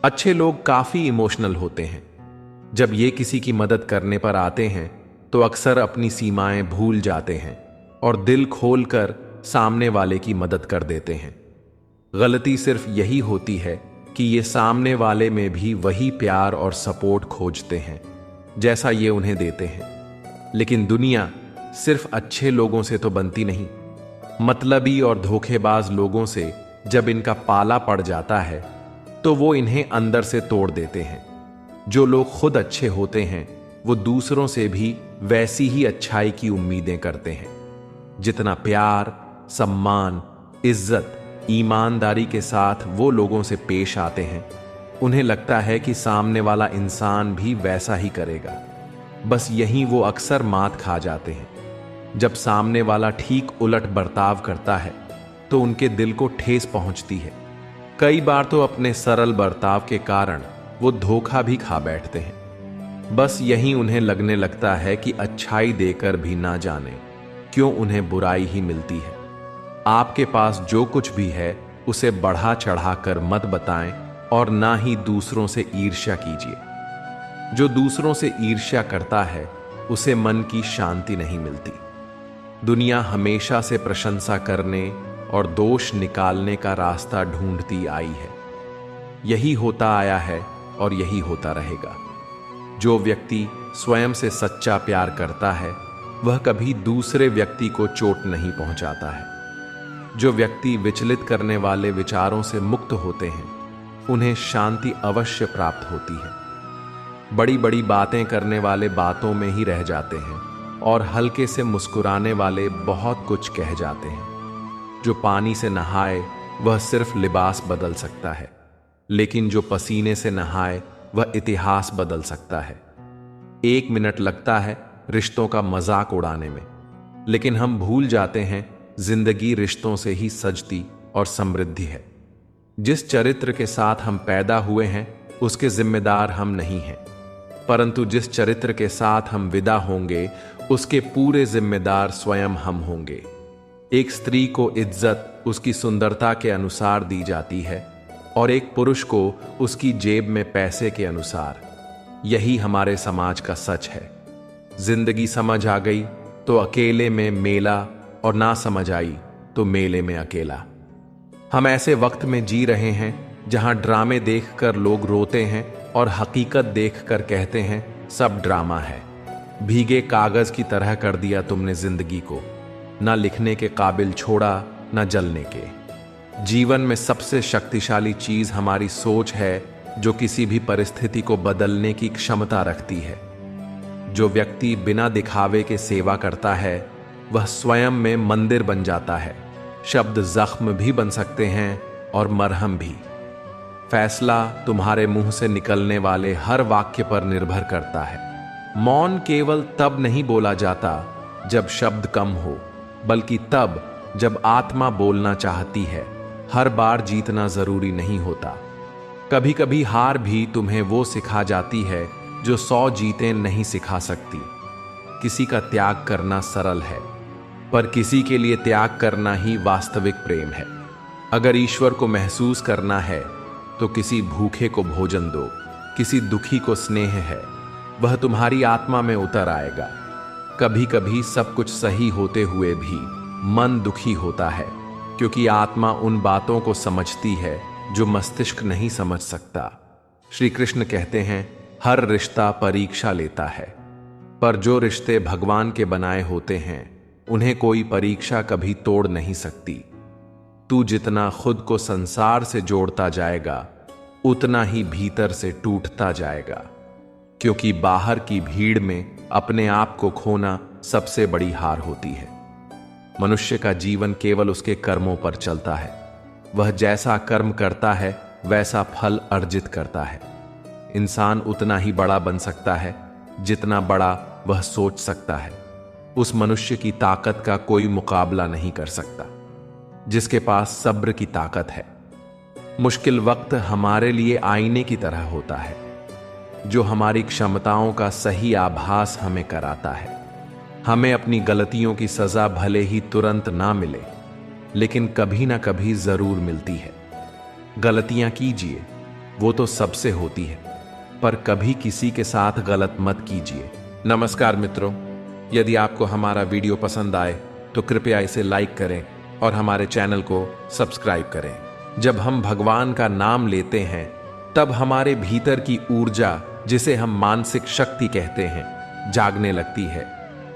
अच्छे लोग काफी इमोशनल होते हैं। जब ये किसी की मदद करने पर आते हैं तो अक्सर अपनी सीमाएं भूल जाते हैं और दिल खोलकर सामने वाले की मदद कर देते हैं। गलती सिर्फ यही होती है कि ये सामने वाले में भी वही प्यार और सपोर्ट खोजते हैं जैसा ये उन्हें देते हैं। लेकिन दुनिया सिर्फ अच्छे लोगों से तो बनती नहीं। मतलबी और धोखेबाज लोगों से जब इनका पाला पड़ जाता है तो वो इन्हें अंदर से तोड़ देते हैं। जो लोग खुद अच्छे होते हैं वो दूसरों से भी वैसी ही अच्छाई की उम्मीदें करते हैं। जितना प्यार, सम्मान, इज्जत, ईमानदारी के साथ वो लोगों से पेश आते हैं, उन्हें लगता है कि सामने वाला इंसान भी वैसा ही करेगा। बस यहीं वो अक्सर मात खा जाते हैं। जब सामने वाला ठीक उलट बर्ताव करता है तो उनके दिल को ठेस पहुंचती है। कई बार तो अपने सरल बर्ताव के कारण वो धोखा भी खा बैठते हैं। बस यहीं उन्हें लगने लगता है कि अच्छाई देकर भी ना जाने क्यों उन्हें बुराई ही मिलती है। आपके पास जो कुछ भी है उसे बढ़ा चढ़ाकर मत बताएं और ना ही दूसरों से ईर्ष्या कीजिए। जो दूसरों से ईर्ष्या करता है उसे मन की शांति नहीं मिलती। दुनिया हमेशा से प्रशंसा करने और दोष निकालने का रास्ता ढूंढती आई है। यही होता आया है और यही होता रहेगा। जो व्यक्ति स्वयं से सच्चा प्यार करता है वह कभी दूसरे व्यक्ति को चोट नहीं पहुंचाता है। जो व्यक्ति विचलित करने वाले विचारों से मुक्त होते हैं उन्हें शांति अवश्य प्राप्त होती है। बड़ी बड़ी बातें करने वाले बातों में ही रह जाते हैं और हल्के से मुस्कुराने वाले बहुत कुछ कह जाते हैं। जो पानी से नहाए वह सिर्फ लिबास बदल सकता है, लेकिन जो पसीने से नहाए वह इतिहास बदल सकता है। 1 मिनट लगता है रिश्तों का मजाक उड़ाने में, लेकिन हम भूल जाते हैं जिंदगी रिश्तों से ही सजती और समृद्धि है। जिस चरित्र के साथ हम पैदा हुए हैं उसके जिम्मेदार हम नहीं हैं, परंतु जिस चरित्र के साथ हम विदा होंगे उसके पूरे जिम्मेदार स्वयं हम होंगे। एक स्त्री को इज्जत उसकी सुंदरता के अनुसार दी जाती है और एक पुरुष को उसकी जेब में पैसे के अनुसार। यही हमारे समाज का सच है। जिंदगी समझ आ गई तो अकेले में मेला, और ना समझ आई तो मेले में अकेला। हम ऐसे वक्त में जी रहे हैं जहां ड्रामे देखकर लोग रोते हैं और हकीकत देखकर कहते हैं सब ड्रामा है। भीगे कागज की तरह कर दिया तुमने जिंदगी को, ना लिखने के काबिल छोड़ा ना जलने के। जीवन में सबसे शक्तिशाली चीज हमारी सोच है जो किसी भी परिस्थिति को बदलने की क्षमता रखती है। जो व्यक्ति बिना दिखावे के सेवा करता है वह स्वयं में मंदिर बन जाता है। शब्द जख्म भी बन सकते हैं और मरहम भी। फैसला तुम्हारे मुंह से निकलने वाले हर वाक्य पर निर्भर करता है। मौन केवल तब नहीं बोला जाता जब शब्द कम हो, बल्कि तब जब आत्मा बोलना चाहती है। हर बार जीतना जरूरी नहीं होता। कभी कभी हार भी तुम्हें वो सिखा जाती है जो 100 जीतें नहीं सिखा सकती। किसी का त्याग करना सरल है, पर किसी के लिए त्याग करना ही वास्तविक प्रेम है। अगर ईश्वर को महसूस करना है तो किसी भूखे को भोजन दो, किसी दुखी को स्नेह है, वह तुम्हारी आत्मा में उतर आएगा। कभी कभी सब कुछ सही होते हुए भी मन दुखी होता है, क्योंकि आत्मा उन बातों को समझती है जो मस्तिष्क नहीं समझ सकता। श्री कृष्ण कहते हैं हर रिश्ता परीक्षा लेता है, पर जो रिश्ते भगवान के बनाए होते हैं उन्हें कोई परीक्षा कभी तोड़ नहीं सकती। तू जितना खुद को संसार से जोड़ता जाएगा उतना ही भीतर से टूटता जाएगा, क्योंकि बाहर की भीड़ में अपने आप को खोना सबसे बड़ी हार होती है। मनुष्य का जीवन केवल उसके कर्मों पर चलता है। वह जैसा कर्म करता है वैसा फल अर्जित करता है। इंसान उतना ही बड़ा बन सकता है जितना बड़ा वह सोच सकता है। उस मनुष्य की ताकत का कोई मुकाबला नहीं कर सकता जिसके पास सब्र की ताकत है। मुश्किल वक्त हमारे लिए आईने की तरह होता है, जो हमारी क्षमताओं का सही आभास हमें कराता है। हमें अपनी गलतियों की सजा भले ही तुरंत ना मिले, लेकिन कभी ना कभी जरूर मिलती है। गलतियां कीजिए, वो तो सबसे होती है, पर कभी किसी के साथ गलत मत कीजिए। नमस्कार मित्रों, यदि आपको हमारा वीडियो पसंद आए तो कृपया इसे लाइक करें और हमारे चैनल को सब्सक्राइब करें। जब हम भगवान का नाम लेते हैं तब हमारे भीतर की ऊर्जा, जिसे हम मानसिक शक्ति कहते हैं, जागने लगती है।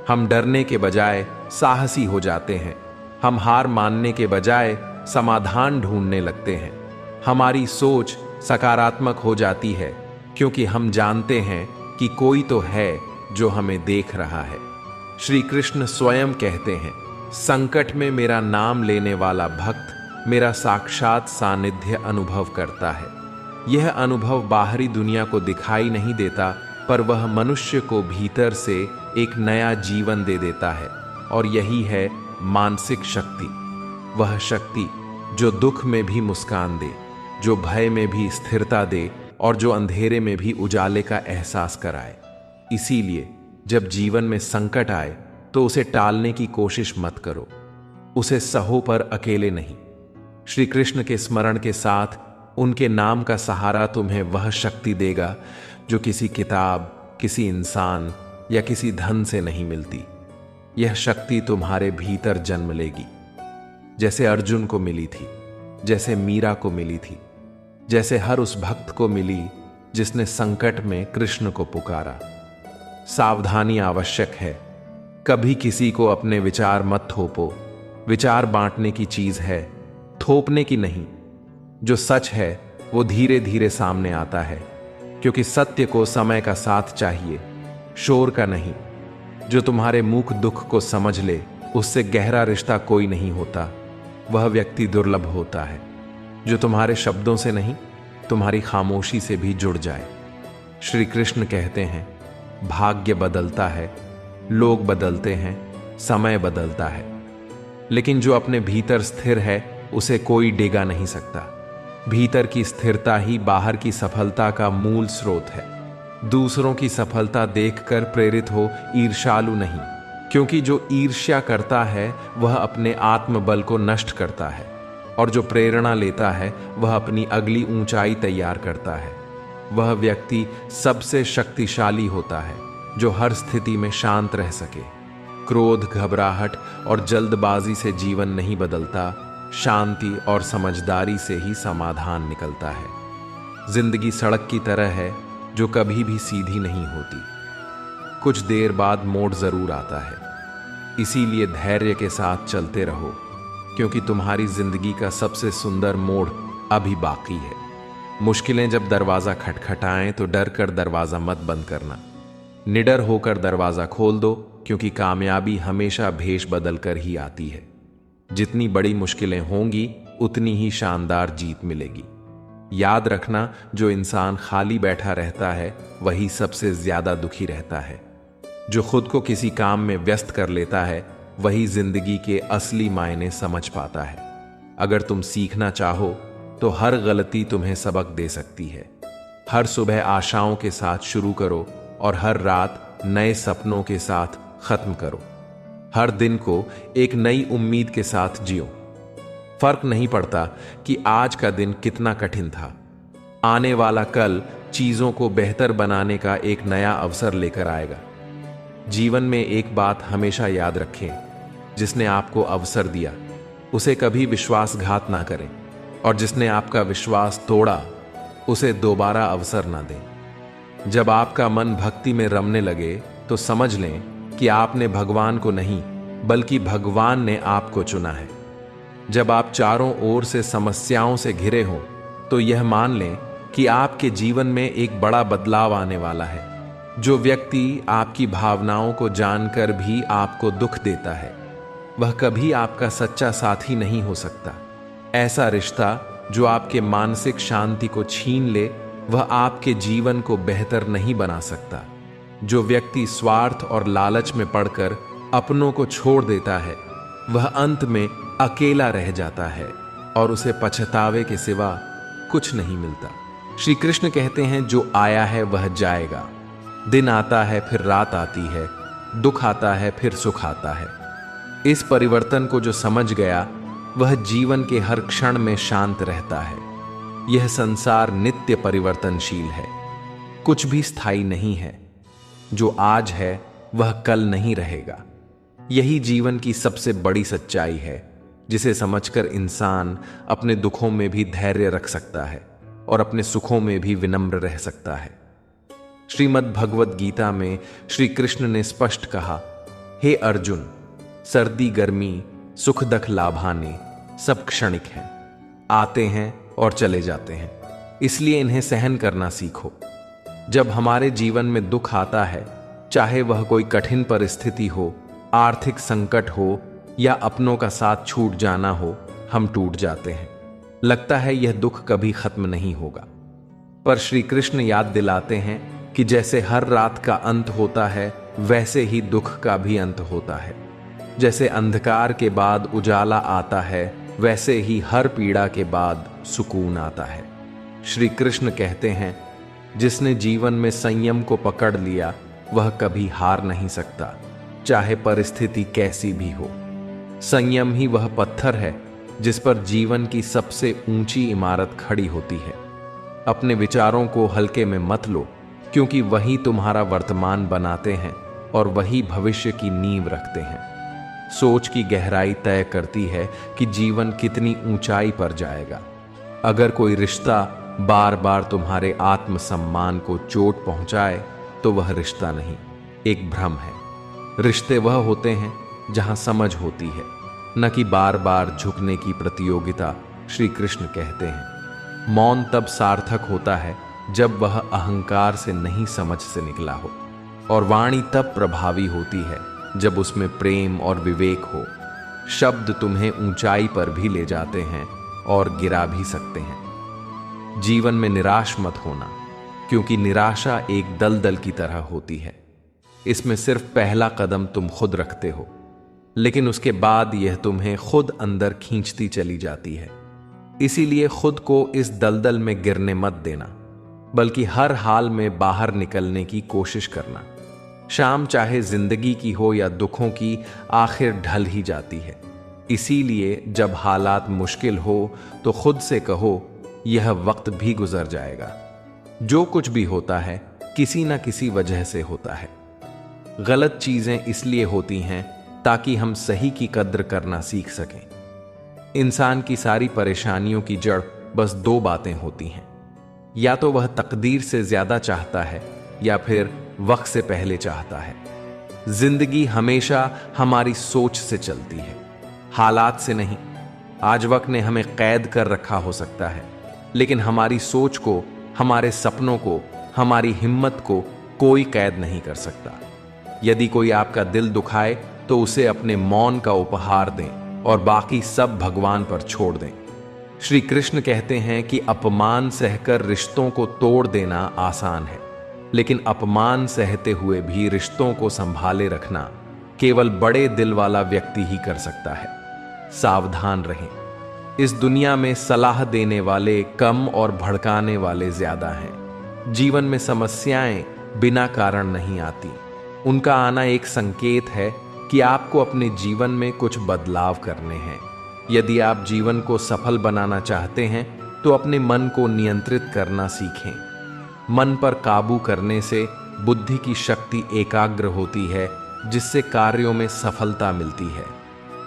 हम डरने के बजाय साहसी हो जाते हैं। हम हार मानने के बजाय समाधान ढूंढने लगते हैं। हमारी सोच सकारात्मक हो जाती है क्योंकि हम जानते हैं कि कोई तो है जो हमें देख रहा है। श्री कृष्ण स्वयं कहते हैं, संकट में मेरा नाम लेने वाला भक्त मेरा साक्षात सानिध्य अनुभव करता है। यह अनुभव बाहरी दुनिया को दिखाई नहीं देता, पर वह मनुष्य को भीतर से एक नया जीवन दे देता है। और यही है मानसिक शक्ति, वह शक्ति जो दुख में भी मुस्कान दे, जो भय में भी स्थिरता दे और जो अंधेरे में भी उजाले का एहसास कराए। इसीलिए जब जीवन में संकट आए तो उसे टालने की कोशिश मत करो, उसे सहो, पर अकेले नहीं। श्री कृष्ण के स्मरण के साथ उनके नाम का सहारा तुम्हें वह शक्ति देगा जो किसी किताब, किसी इंसान या किसी धन से नहीं मिलती। यह शक्ति तुम्हारे भीतर जन्म लेगी, जैसे अर्जुन को मिली थी, जैसे मीरा को मिली थी, जैसे हर उस भक्त को मिली जिसने संकट में कृष्ण को पुकारा। सावधानी आवश्यक है। कभी किसी को अपने विचार मत थोपो। विचार बांटने की चीज है, थोपने की नहीं। जो सच है वो धीरे धीरे सामने आता है, क्योंकि सत्य को समय का साथ चाहिए, शोर का नहीं। जो तुम्हारे मूक दुख को समझ ले, उससे गहरा रिश्ता कोई नहीं होता। वह व्यक्ति दुर्लभ होता है जो तुम्हारे शब्दों से नहीं, तुम्हारी खामोशी से भी जुड़ जाए। श्री कृष्ण कहते हैं, भाग्य बदलता है, लोग बदलते हैं, समय बदलता है, लेकिन जो अपने भीतर स्थिर है उसे कोई डिगा नहीं सकता। भीतर की स्थिरता ही बाहर की सफलता का मूल स्रोत है। दूसरों की सफलता देखकर प्रेरित हो, ईर्ष्यालु नहीं, क्योंकि जो ईर्ष्या करता है वह अपने आत्मबल को नष्ट करता है, और जो प्रेरणा लेता है वह अपनी अगली ऊंचाई तैयार करता है। वह व्यक्ति सबसे शक्तिशाली होता है जो हर स्थिति में शांत रह सके। क्रोध, घबराहट और जल्दबाजी से जीवन नहीं बदलता, शांति और समझदारी से ही समाधान निकलता है। जिंदगी सड़क की तरह है जो कभी भी सीधी नहीं होती। कुछ देर बाद मोड़ जरूर आता है। इसीलिए धैर्य के साथ चलते रहो, क्योंकि तुम्हारी जिंदगी का सबसे सुंदर मोड़ अभी बाकी है। मुश्किलें जब दरवाजा खटखटाएं तो डर कर दरवाजा मत बंद करना। निडर होकर दरवाजा खोल दो, क्योंकि कामयाबी हमेशा भेष बदल कर ही आती है। जितनी बड़ी मुश्किलें होंगी उतनी ही शानदार जीत मिलेगी। याद रखना, जो इंसान खाली बैठा रहता है वही सबसे ज्यादा दुखी रहता है। जो खुद को किसी काम में व्यस्त कर लेता है वही जिंदगी के असली मायने समझ पाता है। अगर तुम सीखना चाहो तो हर गलती तुम्हें सबक दे सकती है। हर सुबह आशाओं के साथ शुरू करो और हर रात नए सपनों के साथ खत्म करो। हर दिन को एक नई उम्मीद के साथ जियो। फर्क नहीं पड़ता कि आज का दिन कितना कठिन था, आने वाला कल चीजों को बेहतर बनाने का एक नया अवसर लेकर आएगा। जीवन में एक बात हमेशा याद रखें, जिसने आपको अवसर दिया उसे कभी विश्वासघात ना करें, और जिसने आपका विश्वास तोड़ा उसे दोबारा अवसर ना दें। जब आपका मन भक्ति में रमने लगे तो समझ लें कि आपने भगवान को नहीं बल्कि भगवान ने आपको चुना है। जब आप चारों ओर से समस्याओं से घिरे हों तो यह मान लें कि आपके जीवन में एक बड़ा बदलाव आने वाला है। जो व्यक्ति आपकी भावनाओं को जानकर भी आपको दुख देता है वह कभी आपका सच्चा साथी नहीं हो सकता। ऐसा रिश्ता जो आपके मानसिक शांति को छीन ले वह आपके जीवन को बेहतर नहीं बना सकता। जो व्यक्ति स्वार्थ और लालच में पड़कर अपनों को छोड़ देता है वह अंत में अकेला रह जाता है और उसे पछतावे के सिवा कुछ नहीं मिलता। श्री कृष्ण कहते हैं, जो आया है वह जाएगा। दिन आता है फिर रात आती है, दुख आता है फिर सुख आता है। इस परिवर्तन को जो समझ गया वह जीवन के हर क्षण में शांत रहता है। यह संसार नित्य परिवर्तनशील है, कुछ भी स्थायी नहीं है। जो आज है वह कल नहीं रहेगा। यही जीवन की सबसे बड़ी सच्चाई है, जिसे समझकर इंसान अपने दुखों में भी धैर्य रख सकता है और अपने सुखों में भी विनम्र रह सकता है। श्रीमद् भगवद गीता में श्री कृष्ण ने स्पष्ट कहा, हे अर्जुन, सर्दी गर्मी सुख दुख लाभाने सब क्षणिक हैं, आते हैं और चले जाते हैं, इसलिए इन्हें सहन करना सीखो। जब हमारे जीवन में दुख आता है, चाहे वह कोई कठिन परिस्थिति हो, आर्थिक संकट हो या अपनों का साथ छूट जाना हो, हम टूट जाते हैं। लगता है यह दुख कभी खत्म नहीं होगा। पर श्री कृष्ण याद दिलाते हैं कि जैसे हर रात का अंत होता है, वैसे ही दुख का भी अंत होता है। जैसे अंधकार के बाद उजाला आता है, वैसे ही हर पीड़ा के बाद सुकून आता है। श्री कृष्ण कहते हैं, जिसने जीवन में संयम को पकड़ लिया वह कभी हार नहीं सकता, चाहे परिस्थिति कैसी भी हो। संयम ही वह पत्थर है जिस पर जीवन की सबसे ऊंची इमारत खड़ी होती है। अपने विचारों को हल्के में मत लो, क्योंकि वही तुम्हारा वर्तमान बनाते हैं और वही भविष्य की नींव रखते हैं। सोच की गहराई तय करती है कि जीवन कितनी ऊंचाई पर जाएगा। अगर कोई रिश्ता बार बार तुम्हारे आत्मसम्मान को चोट पहुंचाए तो वह रिश्ता नहीं, एक भ्रम है। रिश्ते वह होते हैं जहां समझ होती है, न कि बार बार झुकने की प्रतियोगिता। श्री कृष्ण कहते हैं, मौन तब सार्थक होता है जब वह अहंकार से नहीं, समझ से निकला हो, और वाणी तब प्रभावी होती है जब उसमें प्रेम और विवेक हो। शब्द तुम्हें ऊंचाई पर भी ले जाते हैं और गिरा भी सकते हैं। जीवन में निराश मत होना, क्योंकि निराशा एक दलदल की तरह होती है। इसमें सिर्फ पहला कदम तुम खुद रखते हो, लेकिन उसके बाद यह तुम्हें खुद अंदर खींचती चली जाती है। इसीलिए खुद को इस दलदल में गिरने मत देना, बल्कि हर हाल में बाहर निकलने की कोशिश करना। शाम चाहे जिंदगी की हो या दुखों की, आखिर ढल ही जाती है। इसीलिए जब हालात मुश्किल हो तो खुद से कहो, यह वक्त भी गुजर जाएगा। जो कुछ भी होता है किसी न किसी वजह से होता है। गलत चीजें इसलिए होती हैं ताकि हम सही की कद्र करना सीख सकें। इंसान की सारी परेशानियों की जड़ बस दो बातें होती हैं, या तो वह तकदीर से ज्यादा चाहता है या फिर वक्त से पहले चाहता है। जिंदगी हमेशा हमारी सोच से चलती है, हालात से नहीं। आज वक्त ने हमें कैद कर रखा हो सकता है, लेकिन हमारी सोच को, हमारे सपनों को, हमारी हिम्मत को कोई कैद नहीं कर सकता। यदि कोई आपका दिल दुखाए तो उसे अपने मौन का उपहार दें और बाकी सब भगवान पर छोड़ दें। श्री कृष्ण कहते हैं कि अपमान सहकर रिश्तों को तोड़ देना आसान है, लेकिन अपमान सहते हुए भी रिश्तों को संभाले रखना केवल बड़े दिल वाला व्यक्ति ही कर सकता है। सावधान रहें, इस दुनिया में सलाह देने वाले कम और भड़काने वाले ज्यादा हैं। जीवन में समस्याएं बिना कारण नहीं आती, उनका आना एक संकेत है कि आपको अपने जीवन में कुछ बदलाव करने हैं। यदि आप जीवन को सफल बनाना चाहते हैं तो अपने मन को नियंत्रित करना सीखें। मन पर काबू करने से बुद्धि की शक्ति एकाग्र होती है, जिससे कार्यों में सफलता मिलती है।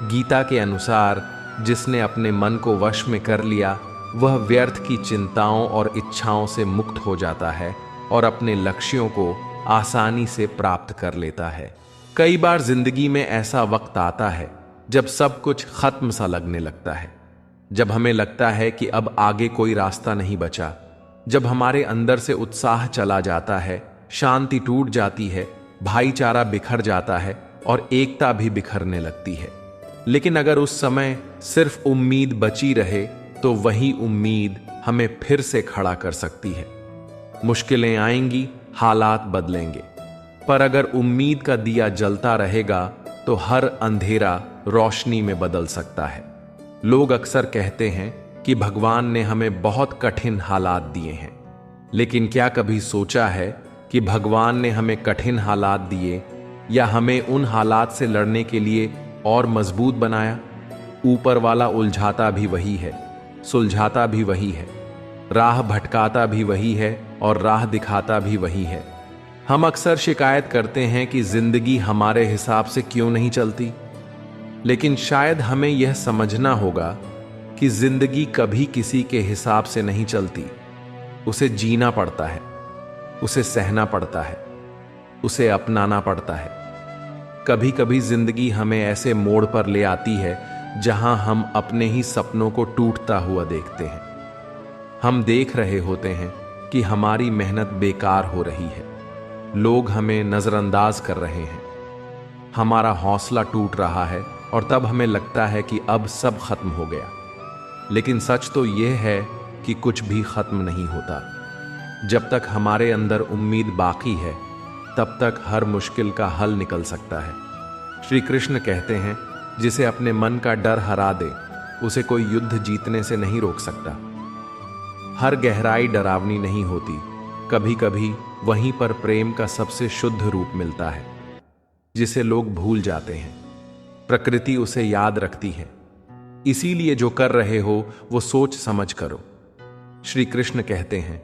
गीता के अनुसार जिसने अपने मन को वश में कर लिया, वह व्यर्थ की चिंताओं और इच्छाओं से मुक्त हो जाता है और अपने लक्ष्यों को आसानी से प्राप्त कर लेता है। कई बार जिंदगी में ऐसा वक्त आता है जब सब कुछ खत्म सा लगने लगता है, जब हमें लगता है कि अब आगे कोई रास्ता नहीं बचा, जब हमारे अंदर से उत्साह चला जाता है, शांति टूट जाती है, भाईचारा बिखर जाता है और एकता भी बिखरने लगती है। लेकिन अगर उस समय सिर्फ उम्मीद बची रहे तो वही उम्मीद हमें फिर से खड़ा कर सकती है। मुश्किलें आएंगी, हालात बदलेंगे, पर अगर उम्मीद का दिया जलता रहेगा तो हर अंधेरा रोशनी में बदल सकता है। लोग अक्सर कहते हैं कि भगवान ने हमें बहुत कठिन हालात दिए हैं, लेकिन क्या कभी सोचा है कि भगवान ने हमें कठिन हालात दिए या हमें उन हालात से लड़ने के लिए और मजबूत बनाया? ऊपर वाला उलझाता भी वही है, सुलझाता भी वही है। राह भटकाता भी वही है और राह दिखाता भी वही है। हम अक्सर शिकायत करते हैं कि जिंदगी हमारे हिसाब से क्यों नहीं चलती, लेकिन शायद हमें यह समझना होगा कि जिंदगी कभी किसी के हिसाब से नहीं चलती। उसे जीना पड़ता है, उसे सहना पड़ता है, उसे अपनाना पड़ता है। कभी कभी जिंदगी हमें ऐसे मोड़ पर ले आती है जहां हम अपने ही सपनों को टूटता हुआ देखते हैं। हम देख रहे होते हैं कि हमारी मेहनत बेकार हो रही है, लोग हमें नजरअंदाज कर रहे हैं, हमारा हौसला टूट रहा है और तब हमें लगता है कि अब सब खत्म हो गया। लेकिन सच तो यह है कि कुछ भी खत्म नहीं होता। जब तक हमारे अंदर उम्मीद बाकी है तब तक हर मुश्किल का हल निकल सकता है। श्री कृष्ण कहते हैं, जिसे अपने मन का डर हरा दे उसे कोई युद्ध जीतने से नहीं रोक सकता। हर गहराई डरावनी नहीं होती, कभी कभी वहीं पर प्रेम का सबसे शुद्ध रूप मिलता है, जिसे लोग भूल जाते हैं। प्रकृति उसे याद रखती है। इसीलिए जो कर रहे हो वो सोच समझ करो। श्री कृष्ण कहते हैं,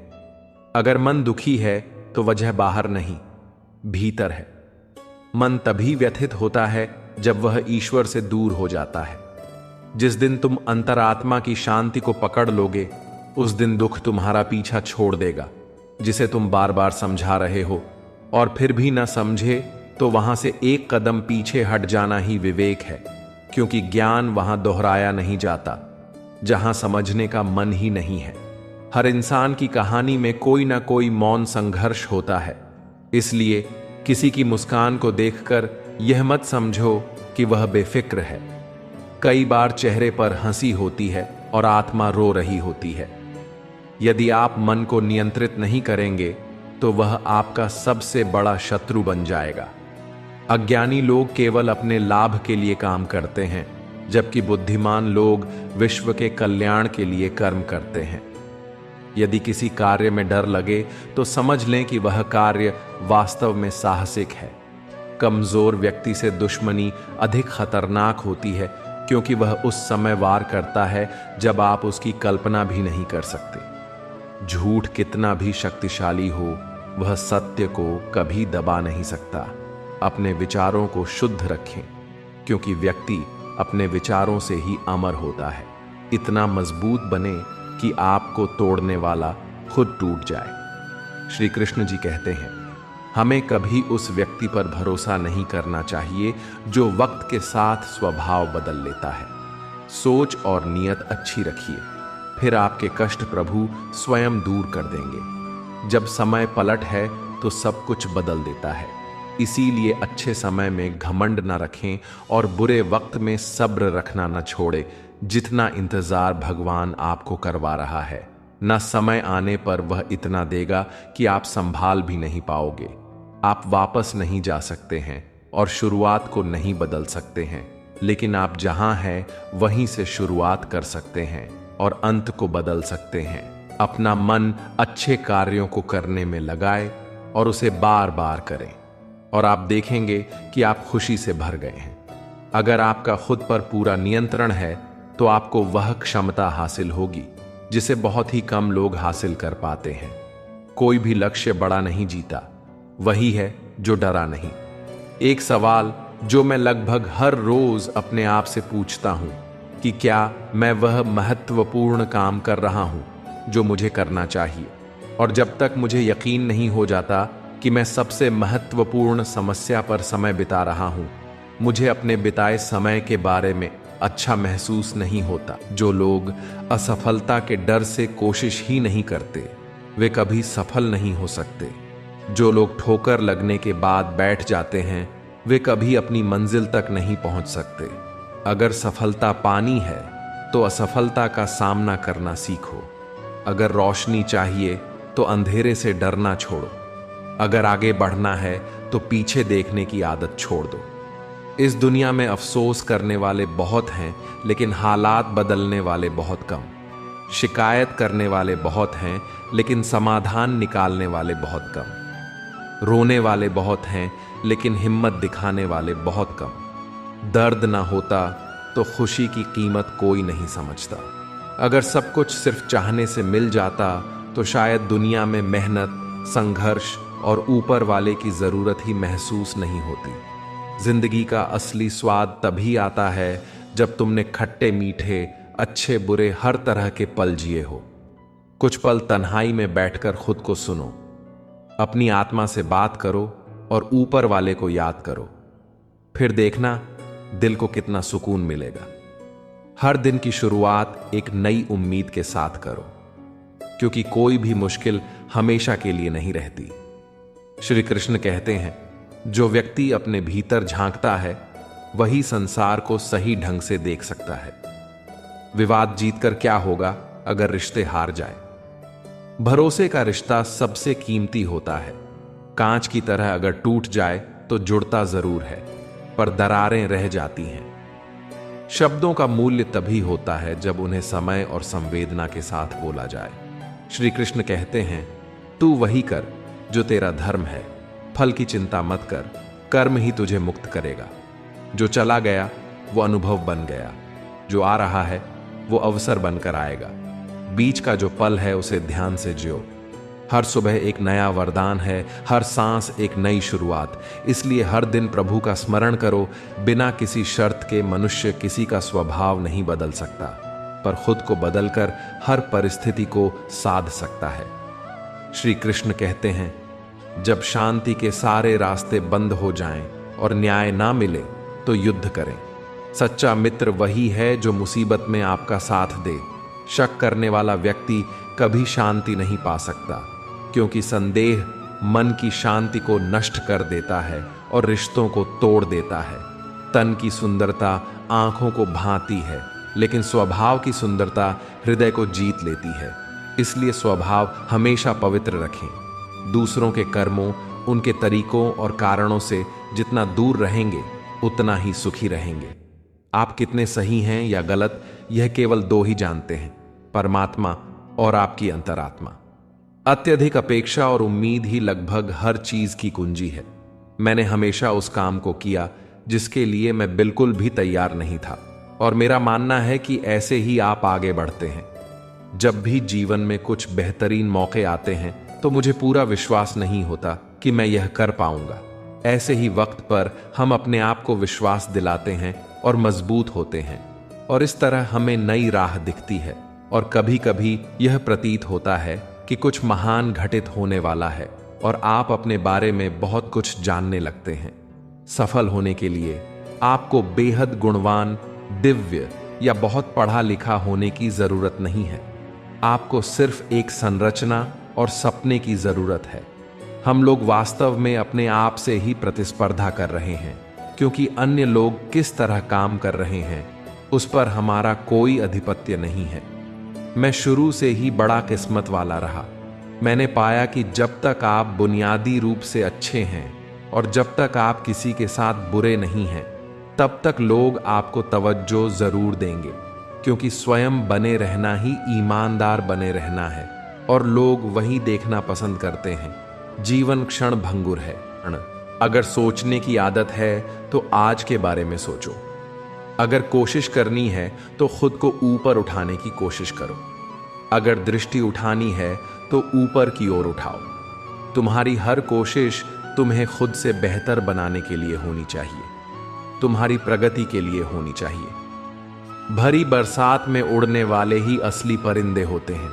अगर मन दुखी है तो वजह बाहर नहीं, भीतर है। मन तभी व्यथित होता है जब वह ईश्वर से दूर हो जाता है। जिस दिन तुम अंतरात्मा की शांति को पकड़ लोगे उस दिन दुख तुम्हारा पीछा छोड़ देगा, जिसे तुम बार बार समझा रहे हो और फिर भी न समझे तो वहां से एक कदम पीछे हट जाना ही विवेक है, क्योंकि ज्ञान वहां दोहराया नहीं जाता जहां समझने का मन ही नहीं है। हर इंसान की कहानी में कोई ना कोई मौन संघर्ष होता है। इसलिए किसी की मुस्कान को देखकर यह मत समझो कि वह बेफिक्र है। कई बार चेहरे पर हंसी होती है और आत्मा रो रही होती है। यदि आप मन को नियंत्रित नहीं करेंगे तो वह आपका सबसे बड़ा शत्रु बन जाएगा। अज्ञानी लोग केवल अपने लाभ के लिए काम करते हैं, जबकि बुद्धिमान लोग विश्व के कल्याण के लिए कर्म करते हैं। यदि किसी कार्य में डर लगे तो समझ लें कि वह कार्य वास्तव में साहसिक है। कमजोर व्यक्ति से दुश्मनी अधिक खतरनाक होती है, क्योंकि वह उस समय वार करता है जब आप उसकी कल्पना भी नहीं कर सकते। झूठ कितना भी शक्तिशाली हो, वह सत्य को कभी दबा नहीं सकता। अपने विचारों को शुद्ध रखें, क्योंकि व्यक्ति अपने विचारों से ही अमर होता है। इतना मजबूत बने कि आपको तोड़ने वाला खुद टूट जाए। श्री कृष्ण जी कहते हैं, हमें कभी उस व्यक्ति पर भरोसा नहीं करना चाहिए जो वक्त के साथ स्वभाव बदल लेता है। सोच और नियत अच्छी रखिए, फिर आपके कष्ट प्रभु स्वयं दूर कर देंगे। जब समय पलट है तो सब कुछ बदल देता है। इसीलिए अच्छे समय में घमंड न रखें और बुरे वक्त में सब्र रखना न छोड़े। जितना इंतजार भगवान आपको करवा रहा है, न समय आने पर वह इतना देगा कि आप संभाल भी नहीं पाओगे। आप वापस नहीं जा सकते हैं और शुरुआत को नहीं बदल सकते हैं, लेकिन आप जहां हैं वहीं से शुरुआत कर सकते हैं और अंत को बदल सकते हैं। अपना मन अच्छे कार्यों को करने में लगाए और उसे बार बार करें, और आप देखेंगे कि आप खुशी से भर गए हैं। अगर आपका खुद पर पूरा नियंत्रण है तो आपको वह क्षमता हासिल होगी जिसे बहुत ही कम लोग हासिल कर पाते हैं। कोई भी लक्ष्य बड़ा नहीं जीता, वही है जो डरा नहीं। एक सवाल जो मैं लगभग हर रोज अपने आप से पूछता हूं कि क्या मैं वह महत्वपूर्ण काम कर रहा हूं जो मुझे करना चाहिए। और जब तक मुझे यकीन नहीं हो जाता कि मैं सबसे महत्वपूर्ण समस्या पर समय बिता रहा हूं, मुझे अपने बिताए समय के बारे में अच्छा महसूस नहीं होता। जो लोग असफलता के डर से कोशिश ही नहीं करते वे कभी सफल नहीं हो सकते। जो लोग ठोकर लगने के बाद बैठ जाते हैं वे कभी अपनी मंजिल तक नहीं पहुंच सकते। अगर सफलता पानी है तो असफलता का सामना करना सीखो। अगर रोशनी चाहिए तो अंधेरे से डरना छोड़ो। अगर आगे बढ़ना है तो पीछे देखने की आदत छोड़ दो। इस दुनिया में अफसोस करने वाले बहुत हैं, लेकिन हालात बदलने वाले बहुत कम। शिकायत करने वाले बहुत हैं, लेकिन समाधान निकालने वाले बहुत कम। रोने वाले बहुत हैं, लेकिन हिम्मत दिखाने वाले बहुत कम। दर्द ना होता तो खुशी की कीमत कोई नहीं समझता। अगर सब कुछ सिर्फ चाहने से मिल जाता तो शायद दुनिया में मेहनत, संघर्ष और ऊपर वाले की जरूरत ही महसूस नहीं होती। जिंदगी का असली स्वाद तभी आता है जब तुमने खट्टे मीठे, अच्छे बुरे हर तरह के पल जिए हो। कुछ पल तन्हाई में बैठकर खुद को सुनो, अपनी आत्मा से बात करो और ऊपर वाले को याद करो। फिर देखना दिल को कितना सुकून मिलेगा। हर दिन की शुरुआत एक नई उम्मीद के साथ करो, क्योंकि कोई भी मुश्किल हमेशा के लिए नहीं रहती। श्री कृष्ण कहते हैं, जो व्यक्ति अपने भीतर झांकता है वही संसार को सही ढंग से देख सकता है। विवाद जीतकर क्या होगा अगर रिश्ते हार जाए? भरोसे का रिश्ता सबसे कीमती होता है। कांच की तरह अगर टूट जाए तो जुड़ता जरूर है, पर दरारें रह जाती हैं। शब्दों का मूल्य तभी होता है जब उन्हें समय और संवेदना के साथ बोला जाए। श्री कृष्ण कहते हैं, तू वही कर जो तेरा धर्म है, फल की चिंता मत कर, कर्म ही तुझे मुक्त करेगा। जो चला गया वो अनुभव बन गया, जो आ रहा है वो अवसर बनकर आएगा। बीच का जो पल है उसे ध्यान से जियो। हर सुबह एक नया वरदान है, हर सांस एक नई शुरुआत। इसलिए हर दिन प्रभु का स्मरण करो। बिना किसी शर्त के मनुष्य किसी का स्वभाव नहीं बदल सकता, पर खुद को बदलकर हर परिस्थिति को साध सकता है। श्री कृष्ण कहते हैं, जब शांति के सारे रास्ते बंद हो जाएं और न्याय ना मिले तो युद्ध करें। सच्चा मित्र वही है जो मुसीबत में आपका साथ दे। शक करने वाला व्यक्ति कभी शांति नहीं पा सकता, क्योंकि संदेह मन की शांति को नष्ट कर देता है और रिश्तों को तोड़ देता है। तन की सुंदरता आंखों को भाती है, लेकिन स्वभाव की सुंदरता हृदय को जीत लेती है। इसलिए स्वभाव हमेशा पवित्र रखें। दूसरों के कर्मों, उनके तरीकों और कारणों से जितना दूर रहेंगे उतना ही सुखी रहेंगे। आप कितने सही हैं या गलत, यह केवल दो ही जानते हैं, परमात्मा और आपकी अंतरात्मा। अत्यधिक अपेक्षा और उम्मीद ही लगभग हर चीज की कुंजी है। मैंने हमेशा उस काम को किया जिसके लिए मैं बिल्कुल भी तैयार नहीं था, और मेरा मानना है कि ऐसे ही आप आगे बढ़ते हैं। जब भी जीवन में कुछ बेहतरीन मौके आते हैं तो मुझे पूरा विश्वास नहीं होता कि मैं यह कर पाऊंगा। ऐसे ही वक्त पर हम अपने आप को विश्वास दिलाते हैं और मजबूत होते हैं, और इस तरह हमें नई राह दिखती है। और कभी कभी यह प्रतीत होता है कि कुछ महान घटित होने वाला है और आप अपने बारे में बहुत कुछ जानने लगते हैं। सफल होने के लिए आपको बेहद गुणवान, दिव्य या बहुत पढ़ा लिखा होने की जरूरत नहीं है। आपको सिर्फ एक संरचना और सपने की जरूरत है। हम लोग वास्तव में अपने आप से ही प्रतिस्पर्धा कर रहे हैं, क्योंकि अन्य लोग किस तरह काम कर रहे हैं उस पर हमारा कोई अधिपत्य नहीं है। मैं शुरू से ही बड़ा किस्मत वाला रहा। मैंने पाया कि जब तक आप बुनियादी रूप से अच्छे हैं और जब तक आप किसी के साथ बुरे नहीं हैं, तब तक लोग आपको तवज्जो जरूर देंगे, क्योंकि स्वयं बने रहना ही ईमानदार बने रहना है, और लोग वही देखना पसंद करते हैं। जीवन क्षण भंगुर है। अगर सोचने की आदत है तो आज के बारे में सोचो। अगर कोशिश करनी है तो खुद को ऊपर उठाने की कोशिश करो। अगर दृष्टि उठानी है तो ऊपर की ओर उठाओ। तुम्हारी हर कोशिश तुम्हें खुद से बेहतर बनाने के लिए होनी चाहिए, तुम्हारी प्रगति के लिए होनी चाहिए। भरी बरसात में उड़ने वाले ही असली परिंदे होते हैं,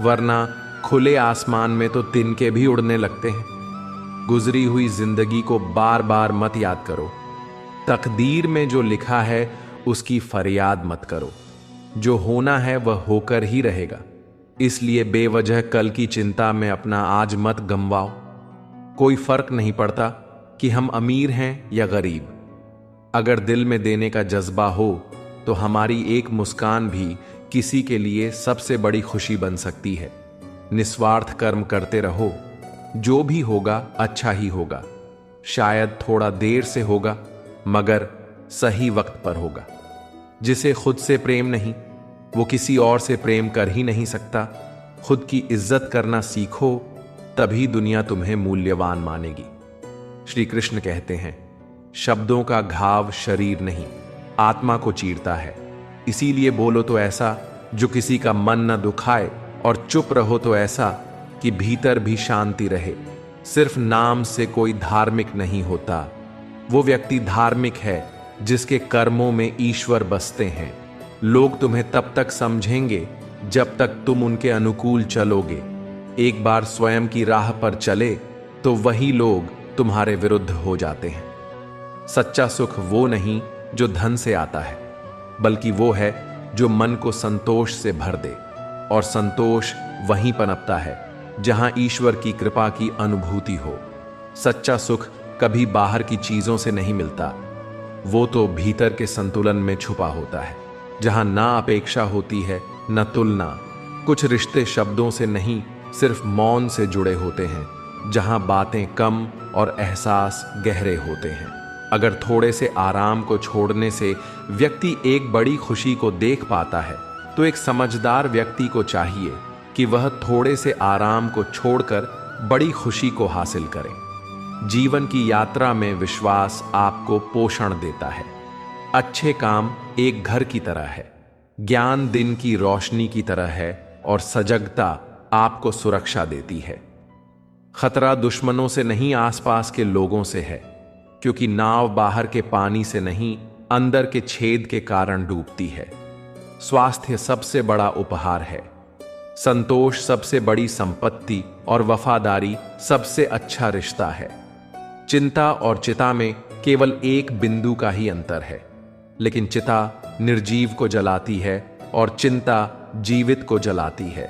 वरना खुले आसमान में तो तिनके भी उड़ने लगते हैं। गुजरी हुई जिंदगी को बार बार मत याद करो। तकदीर में जो लिखा है उसकी फरियाद मत करो। जो होना है वह होकर ही रहेगा। इसलिए बेवजह कल की चिंता में अपना आज मत गंवाओ। कोई फर्क नहीं पड़ता कि हम अमीर हैं या गरीब। अगर दिल में देने का जज्बा हो तो हमारी एक मुस्कान भी किसी के लिए सबसे बड़ी खुशी बन सकती है। निस्वार्थ कर्म करते रहो। जो भी होगा अच्छा ही होगा। शायद थोड़ा देर से होगा, मगर सही वक्त पर होगा। जिसे खुद से प्रेम नहीं, वो किसी और से प्रेम कर ही नहीं सकता। खुद की इज्जत करना सीखो, तभी दुनिया तुम्हें मूल्यवान मानेगी। श्री कृष्ण कहते हैं, शब्दों का घाव शरीर नहीं, आत्मा को चीरता है। इसीलिए बोलो तो ऐसा जो किसी का मन न दुखाए, और चुप रहो तो ऐसा कि भीतर भी शांति रहे। सिर्फ नाम से कोई धार्मिक नहीं होता। वो व्यक्ति धार्मिक है जिसके कर्मों में ईश्वर बसते हैं। लोग तुम्हें तब तक समझेंगे जब तक तुम उनके अनुकूल चलोगे। एक बार स्वयं की राह पर चले तो वही लोग तुम्हारे विरुद्ध हो जाते हैं। सच्चा सुख वो नहीं जो धन से आता है, बल्कि वो है जो मन को संतोष से भर दे। और संतोष वहीं पनपता है जहां ईश्वर की कृपा की अनुभूति हो। सच्चा सुख कभी बाहर की चीजों से नहीं मिलता, वो तो भीतर के संतुलन में छुपा होता है, जहां ना अपेक्षा होती है न तुलना। कुछ रिश्ते शब्दों से नहीं, सिर्फ मौन से जुड़े होते हैं, जहां बातें कम और एहसास गहरे होते हैं। अगर थोड़े से आराम को छोड़ने से व्यक्ति एक बड़ी खुशी को देख पाता है, तो एक समझदार व्यक्ति को चाहिए कि वह थोड़े से आराम को छोड़कर बड़ी खुशी को हासिल करे। जीवन की यात्रा में विश्वास आपको पोषण देता है। अच्छे काम एक घर की तरह है, ज्ञान दिन की रोशनी की तरह है, और सजगता आपको सुरक्षा देती है। खतरा दुश्मनों से नहीं, आसपास के लोगों से है, क्योंकि नाव बाहर के पानी से नहीं, अंदर के छेद के कारण डूबती है। स्वास्थ्य सबसे बड़ा उपहार है, संतोष सबसे बड़ी संपत्ति, और वफादारी सबसे अच्छा रिश्ता है। चिंता और चिता में केवल एक बिंदु का ही अंतर है, लेकिन चिता निर्जीव को जलाती है और चिंता जीवित को जलाती है।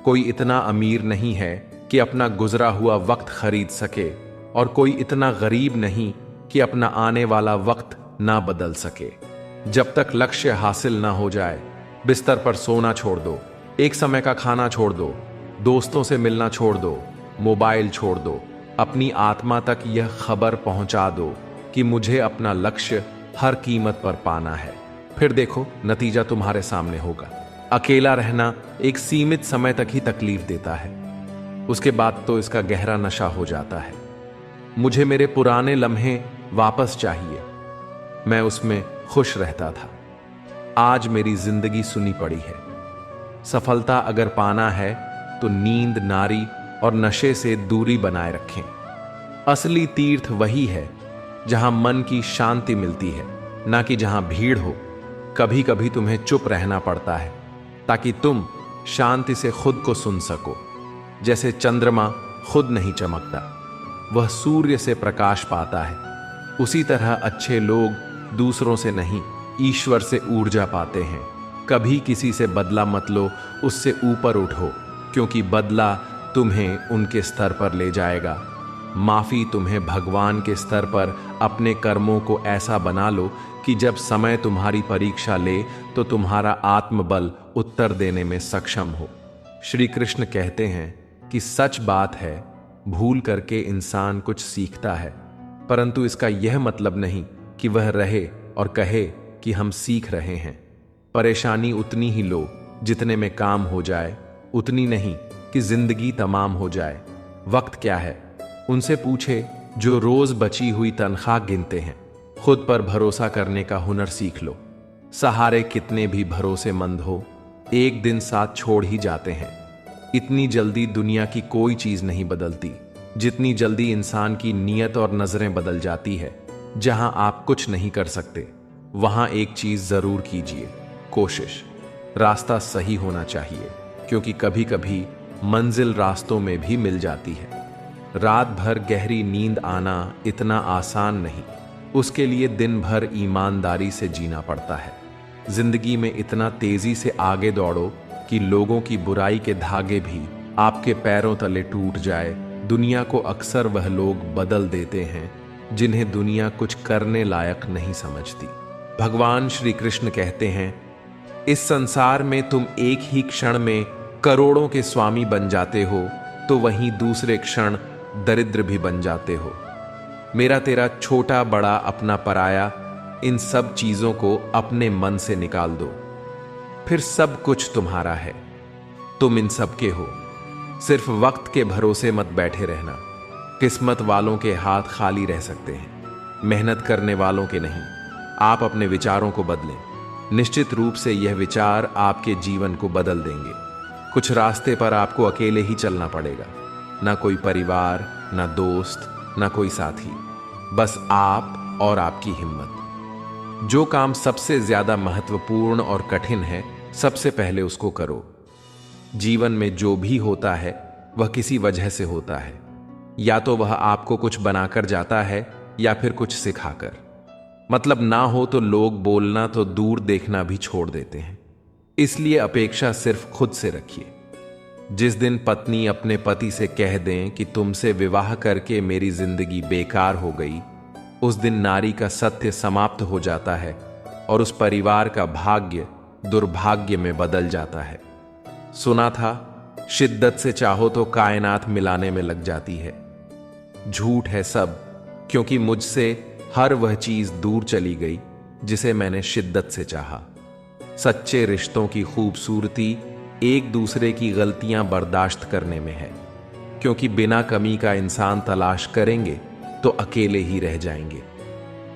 कोई इतना अमीर नहीं है कि अपना गुजरा हुआ वक्त खरीद सके, और कोई इतना गरीब नहीं कि अपना आने वाला वक्त ना बदल सके। जब तक लक्ष्य हासिल ना हो जाए, बिस्तर पर सोना छोड़ दो, एक समय का खाना छोड़ दो, दोस्तों से मिलना छोड़ दो, मोबाइल छोड़ दो। अपनी आत्मा तक यह खबर पहुंचा दो कि मुझे अपना लक्ष्य हर कीमत पर पाना है। फिर देखो, नतीजा तुम्हारे सामने होगा। अकेला रहना एक सीमित समय तक ही तकलीफ देता है, उसके बाद तो इसका गहरा नशा हो जाता है। मुझे मेरे पुराने लम्हे वापस चाहिए, मैं उसमें खुश रहता था। आज मेरी जिंदगी सुनी पड़ी है। सफलता अगर पाना है तो नींद, नारी और नशे से दूरी बनाए रखें। असली तीर्थ वही है जहां मन की शांति मिलती है, ना कि जहां भीड़ हो। कभी कभी तुम्हें चुप रहना पड़ता है ताकि तुम शांति से खुद को सुन सको। जैसे चंद्रमा खुद नहीं चमकता, वह सूर्य से प्रकाश पाता है, उसी तरह अच्छे लोग दूसरों से नहीं, ईश्वर से ऊर्जा पाते हैं। कभी किसी से बदला मत लो, उससे ऊपर उठो, क्योंकि बदला तुम्हें उनके स्तर पर ले जाएगा। माफी तुम्हें भगवान के स्तर पर अपने कर्मों को ऐसा बना लो कि जब समय तुम्हारी परीक्षा ले तो तुम्हारा आत्मबल उत्तर देने में सक्षम हो। श्री कृष्ण कहते हैं कि सच बात है, भूल करके इंसान कुछ सीखता है, परंतु इसका यह मतलब नहीं कि वह रहे और कहे कि हम सीख रहे हैं। परेशानी उतनी ही लो जितने में काम हो जाए, उतनी नहीं कि जिंदगी तमाम हो जाए। वक्त क्या है, उनसे पूछे जो रोज बची हुई तनख्वाह गिनते हैं। खुद पर भरोसा करने का हुनर सीख लो। सहारे कितने भी भरोसेमंद हो, एक दिन साथ छोड़ ही जाते हैं। इतनी जल्दी दुनिया की कोई चीज नहीं बदलती जितनी जल्दी इंसान की नीयत और नजरें बदल जाती है। जहां आप कुछ नहीं कर सकते, वहां एक चीज जरूर कीजिए, कोशिश। रास्ता सही होना चाहिए, क्योंकि कभी कभी मंजिल रास्तों में भी मिल जाती है। रात भर गहरी नींद आना इतना आसान नहीं, उसके लिए दिन भर ईमानदारी से जीना पड़ता है। जिंदगी में इतना तेजी से आगे दौड़ो कि लोगों की बुराई के धागे भी आपके पैरों तले टूट जाए। दुनिया को अक्सर वह लोग बदल देते हैं जिन्हें दुनिया कुछ करने लायक नहीं समझती। भगवान श्री कृष्ण कहते हैं, इस संसार में तुम एक ही क्षण में करोड़ों के स्वामी बन जाते हो, तो वहीं दूसरे क्षण दरिद्र भी बन जाते हो। मेरा तेरा छोटा बड़ा अपना पराया, इन सब चीजों को अपने मन से निकाल दो, फिर सब कुछ तुम्हारा है। तुम इन सब के हो। सिर्फ वक्त के भरोसे मत बैठे रहना। किस्मत वालों के हाथ खाली रह सकते हैं, मेहनत करने वालों के नहीं। आप अपने विचारों को बदलें, निश्चित रूप से यह विचार आपके जीवन को बदल देंगे। कुछ रास्ते पर आपको अकेले ही चलना पड़ेगा, ना कोई परिवार, ना दोस्त, ना कोई साथी, बस आप और आपकी हिम्मत। जो काम सबसे ज्यादा महत्वपूर्ण और कठिन है, सबसे पहले उसको करो। जीवन में जो भी होता है वह किसी वजह से होता है, या तो वह आपको कुछ बनाकर जाता है या फिर कुछ सिखाकर। मतलब ना हो तो लोग बोलना तो दूर देखना भी छोड़ देते हैं। इसलिए अपेक्षा सिर्फ खुद से रखिए। जिस दिन पत्नी अपने पति से कह दें कि तुमसे विवाह करके मेरी जिंदगी बेकार हो गई, उस दिन नारी का सत्य समाप्त हो जाता है और उस परिवार का भाग्य दुर्भाग्य में बदल जाता है। सुना था, शिद्दत से चाहो तो कायनात मिलाने में लग जाती है। झूठ है सब, क्योंकि मुझसे हर वह चीज दूर चली गई जिसे मैंने शिद्दत से चाहा। सच्चे रिश्तों की खूबसूरती एक दूसरे की गलतियां बर्दाश्त करने में है, क्योंकि बिना कमी का इंसान तलाश करेंगे तो अकेले ही रह जाएंगे।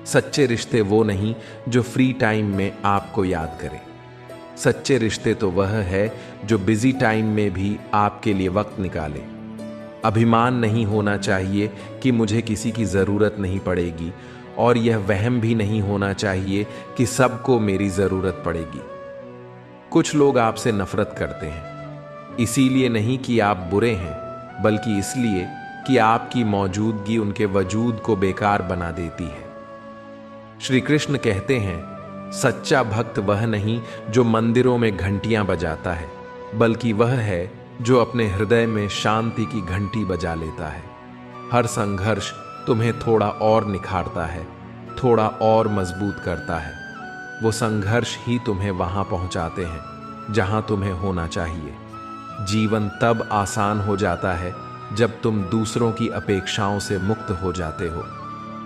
सच्चे रिश्ते वो नहीं जो फ्री टाइम में आपको याद करें। सच्चे रिश्ते तो वह है जो बिजी टाइम में भी आपके लिए वक्त निकाले। अभिमान नहीं होना चाहिए कि मुझे किसी की जरूरत नहीं पड़ेगी, और यह वहम भी नहीं होना चाहिए कि सबको मेरी जरूरत पड़ेगी। कुछ लोग आपसे नफरत करते हैं, इसीलिए नहीं कि आप बुरे हैं, बल्कि इसलिए कि आपकी मौजूदगी उनके वजूद को बेकार बना देती है। श्री कृष्ण कहते हैं, सच्चा भक्त वह नहीं जो मंदिरों में घंटियां बजाता है, बल्कि वह है जो अपने हृदय में शांति की घंटी बजा लेता है। हर संघर्ष तुम्हें थोड़ा और निखारता है, थोड़ा और मजबूत करता है। वो संघर्ष ही तुम्हें वहां पहुंचाते हैं जहां तुम्हें होना चाहिए। जीवन तब आसान हो जाता है जब तुम दूसरों की अपेक्षाओं से मुक्त हो जाते हो।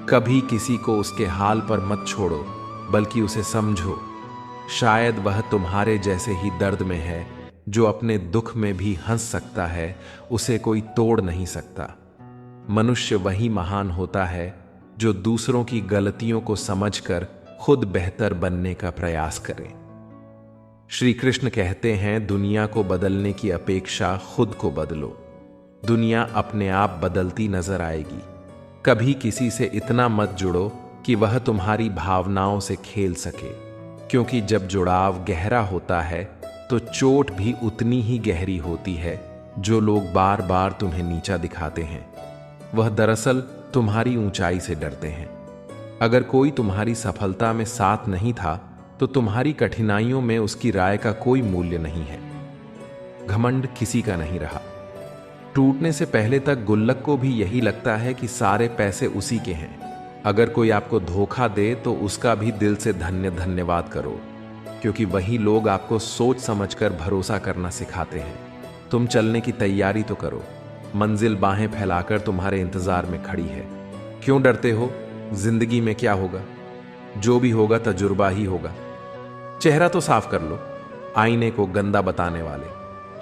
कभी किसी को उसके हाल पर मत छोड़ो, बल्कि उसे समझो। शायद वह तुम्हारे जैसे ही दर्द में है। जो अपने दुख में भी हंस सकता है, उसे कोई तोड़ नहीं सकता। मनुष्य वही महान होता है जो दूसरों की गलतियों को समझकर खुद बेहतर बनने का प्रयास करे। श्री कृष्ण कहते हैं, दुनिया को बदलने की अपेक्षा खुद को बदलो। दुनिया अपने आप बदलती नजर आएगी। कभी किसी से इतना मत जुड़ो कि वह तुम्हारी भावनाओं से खेल सके, क्योंकि जब जुड़ाव गहरा होता है तो चोट भी उतनी ही गहरी होती है। जो लोग बार बार तुम्हें नीचा दिखाते हैं, वह दरअसल तुम्हारी ऊंचाई से डरते हैं। अगर कोई तुम्हारी सफलता में साथ नहीं था, तो तुम्हारी कठिनाइयों में उसकी राय का कोई मूल्य नहीं है। घमंड किसी का नहीं रहा। टूटने से पहले तक गुल्लक को भी यही लगता है कि सारे पैसे उसी के हैं। अगर कोई आपको धोखा दे तो उसका भी दिल से धन्यवाद करो, क्योंकि वही लोग आपको सोच समझकर भरोसा करना सिखाते हैं। तुम चलने की तैयारी तो करो, मंजिल बाहें फैलाकर तुम्हारे इंतजार में खड़ी है। क्यों डरते हो? जिंदगी में क्या होगा? जो भी होगा तजुर्बा ही होगा। चेहरा तो साफ कर लो। आईने को गंदा बताने वाले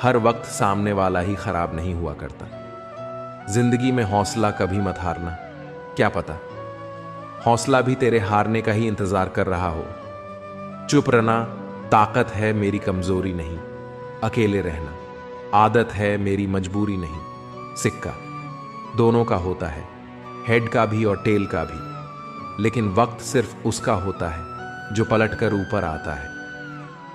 हर वक्त सामने वाला ही खराब नहीं हुआ करता। जिंदगी में हौसला कभी मत हारना। क्या पता हौसला भी तेरे हारने का ही इंतजार कर रहा हो। चुप रहना ताकत है, मेरी कमजोरी नहीं। अकेले रहना आदत है, मेरी मजबूरी नहीं। सिक्का दोनों का होता है, हेड का भी और टेल का भी, लेकिन वक्त सिर्फ उसका होता है जो पलटकर ऊपर आता है।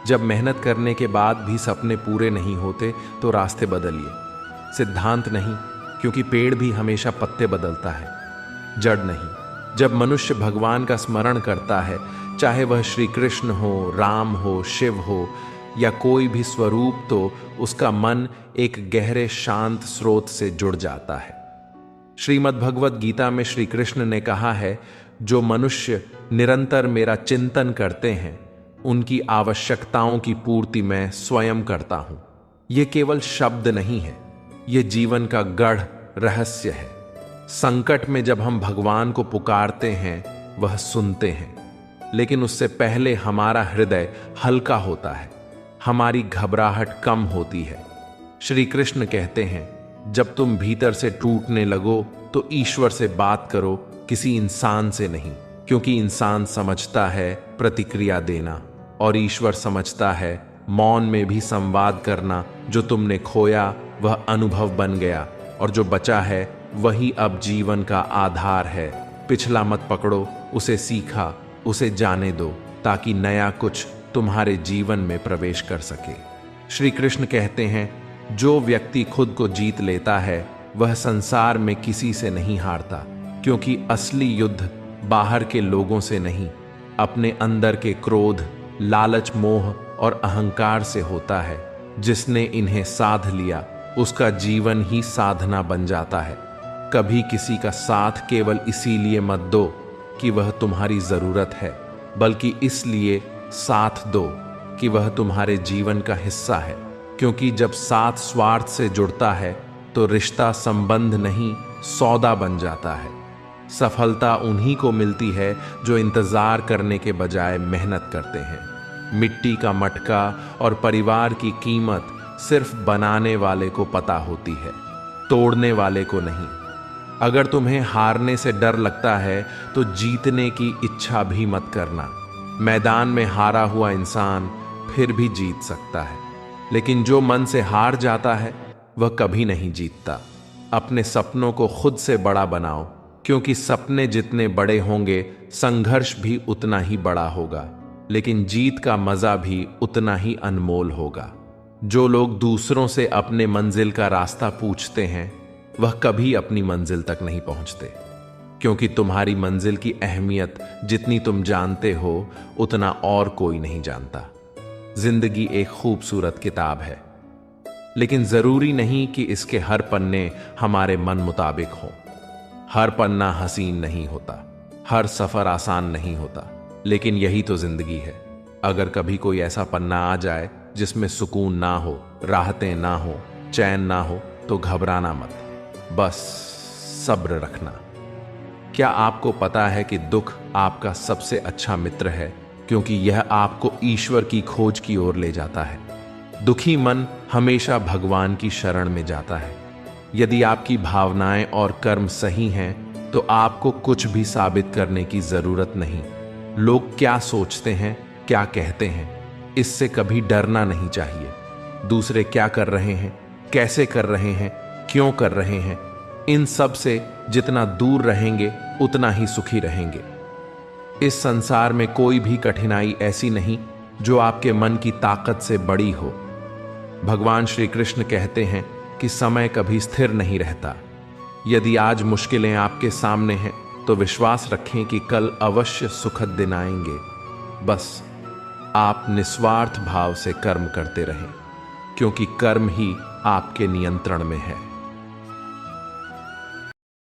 जब मेहनत करने के बाद भी सपने पूरे नहीं होते तो रास्ते बदलिए। सिद्धांत नहीं, क्योंकि पेड़ भी हमेशा पत्ते बदलता है, जड़ नहीं। जब मनुष्य भगवान का स्मरण करता है, चाहे वह श्री कृष्ण हो, राम हो, शिव हो या कोई भी स्वरूप, तो उसका मन एक गहरे शांत स्रोत से जुड़ जाता है। श्रीमद् भगवत गीता में श्री कृष्ण ने कहा है, जो मनुष्य निरंतर मेरा चिंतन करते हैं, उनकी आवश्यकताओं की पूर्ति मैं स्वयं करता हूं। यह केवल शब्द नहीं है, यह जीवन का गढ़ रहस्य है। संकट में जब हम भगवान को पुकारते हैं, वह सुनते हैं, लेकिन उससे पहले हमारा हृदय हल्का होता है, हमारी घबराहट कम होती है। श्री कृष्ण कहते हैं, जब तुम भीतर से टूटने लगो तो ईश्वर से बात करो, किसी इंसान से नहीं, क्योंकि इंसान समझता है प्रतिक्रिया देना, और ईश्वर समझता है मौन में भी संवाद करना। जो तुमने खोया वह अनुभव बन गया, और जो बचा है वही अब जीवन का आधार है। पिछला मत पकड़ो, उसे सीखा, उसे जाने दो, ताकि नया कुछ तुम्हारे जीवन में प्रवेश कर सके। श्री कृष्ण कहते हैं, जो व्यक्ति खुद को जीत लेता है वह संसार में किसी से नहीं हारता, क्योंकि असली युद्ध बाहर के लोगों से नहीं, अपने अंदर के क्रोध, लालच, मोह और अहंकार से होता है। जिसने इन्हें साध लिया उसका जीवन ही साधना बन जाता है। कभी किसी का साथ केवल इसीलिए मत दो कि वह तुम्हारी जरूरत है, बल्कि इसलिए साथ दो कि वह तुम्हारे जीवन का हिस्सा है। क्योंकि जब साथ स्वार्थ से जुड़ता है तो रिश्ता संबंध नहीं, सौदा बन जाता है। सफलता उन्हीं को मिलती है जो इंतजार करने के बजाय मेहनत करते हैं। मिट्टी का मटका और परिवार की कीमत सिर्फ बनाने वाले को पता होती है, तोड़ने वाले को नहीं। अगर तुम्हें हारने से डर लगता है तो जीतने की इच्छा भी मत करना। मैदान में हारा हुआ इंसान फिर भी जीत सकता है, लेकिन जो मन से हार जाता है वह कभी नहीं जीतता। अपने सपनों को खुद से बड़ा बनाओ, क्योंकि सपने जितने बड़े होंगे संघर्ष भी उतना ही बड़ा होगा, लेकिन जीत का मजा भी उतना ही अनमोल होगा। जो लोग दूसरों से अपने मंजिल का रास्ता पूछते हैं वह कभी अपनी मंजिल तक नहीं पहुंचते, क्योंकि तुम्हारी मंजिल की अहमियत जितनी तुम जानते हो उतना और कोई नहीं जानता। जिंदगी एक खूबसूरत किताब है, लेकिन जरूरी नहीं कि इसके हर पन्ने हमारे मन मुताबिक हो। हर पन्ना हसीन नहीं होता, हर सफर आसान नहीं होता, लेकिन यही तो जिंदगी है। अगर कभी कोई ऐसा पन्ना आ जाए जिसमें सुकून ना हो, राहतें ना हो, चैन ना हो, तो घबराना मत, बस सब्र रखना। क्या आपको पता है कि दुख आपका सबसे अच्छा मित्र है, क्योंकि यह आपको ईश्वर की खोज की ओर ले जाता है। दुखी मन हमेशा भगवान की शरण में जाता है। यदि आपकी भावनाएं और कर्म सही हैं तो आपको कुछ भी साबित करने की जरूरत नहीं। लोग क्या सोचते हैं, क्या कहते हैं, इससे कभी डरना नहीं चाहिए। दूसरे क्या कर रहे हैं, कैसे कर रहे हैं, क्यों कर रहे हैं, इन सब से जितना दूर रहेंगे उतना ही सुखी रहेंगे। इस संसार में कोई भी कठिनाई ऐसी नहीं जो आपके मन की ताकत से बड़ी हो। भगवान श्री कृष्ण कहते हैं कि समय कभी स्थिर नहीं रहता। यदि आज मुश्किलें आपके सामने हैं तो विश्वास रखें कि कल अवश्य सुखद दिन आएंगे। बस आप निस्वार्थ भाव से कर्म करते रहें, क्योंकि कर्म ही आपके नियंत्रण में है।